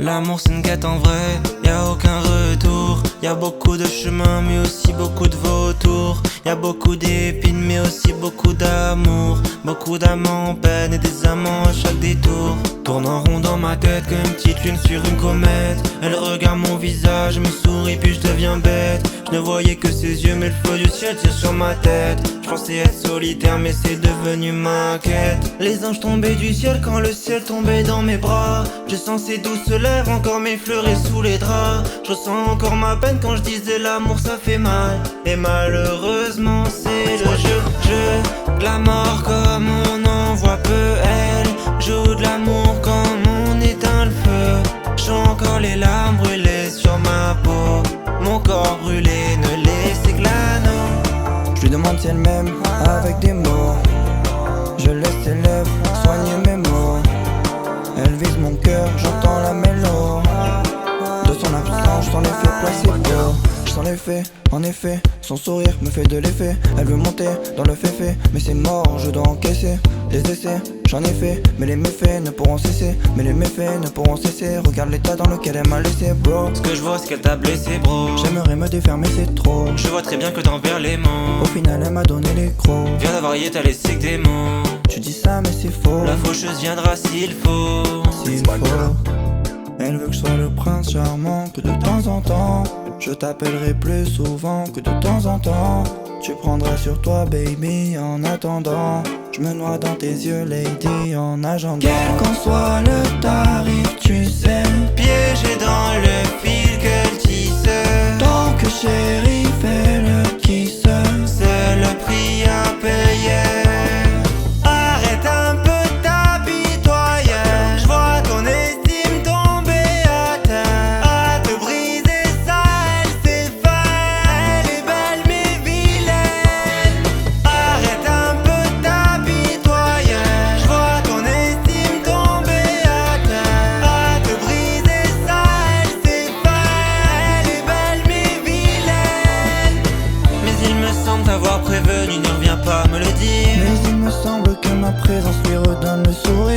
L'amour c'est une quête en vrai, y'a aucun retour. Y'a beaucoup de chemins mais aussi beaucoup de vautours. Y'a beaucoup d'épines mais aussi beaucoup d'amour. Beaucoup d'amants en peine et des amants à chaque détour. Tourne en rond dans ma tête comme une petite lune sur une comète. Elle regarde mon visage, me sourit puis je deviens bête. Je ne voyais que ses yeux mais le feu du ciel tire sur ma tête. Je pensais être solitaire mais c'est devenu ma quête. Les anges tombaient du ciel quand le ciel tombait dans mes bras. Je sens ses douces lèvres encore m'effleurer sous les draps. Je ressens encore ma peine quand je disais l'amour ça fait mal. Et malheureusement c'est le jeu de la mort comme on en voit peu. Elle joue de l'amour comme on éteint le feu. J'ai encore les larmes brûlées sur ma peau. Mon corps brûlé ne laisse que l'anneau. Je lui demande si elle m'aime avec des mots. Je laisse ses lèvres soigner mes mots. Elle vise mon cœur, j'entends la mélo. De son absence, j'en ai fait placebo. J'sens l'effet, en effet, son sourire me fait de l'effet. Elle veut monter dans le féfé, mais c'est mort, je dois encaisser les essais, j'en ai fait, mais les méfaits ne pourront cesser. Mais les méfaits ne pourront cesser. Regarde l'état dans lequel elle m'a laissé, bro. Ce que je vois c'est qu'elle t'a blessé, bro. J'aimerais me défaire mais c'est trop. Je vois très bien que t'en perds les mots. Au final elle m'a donné les crocs. Viens d'avarier, t'as laissé que des mots. Tu dis ça mais c'est faux. La faucheuse viendra s'il faut. S'il faut. Elle veut que je sois le prince charmant, que de temps en temps je t'appellerai plus souvent que de temps en temps. Tu prendras sur toi baby en attendant. Je me noie dans tes yeux lady en nageant. Quel qu'en soit le tarif tu sais, Piégé dans le fil qu'elle tisse. tant que chérie fait le kiss. C'est le prix à payer. Arrête un peu d'apitoyer. Je vois ton estime tomber à terre. À te briser ça, elle sait faire. Elle est belle mais vilaine. Arrête un peu d'apitoyer. Je vois ton estime tomber à terre. À te briser ça, elle sait faire. Elle est belle mais vilaine. Mais il me semble t'avoir prévenu, ne reviens pas me le dire. Mais il me semble que ma présence lui redonne le sourire.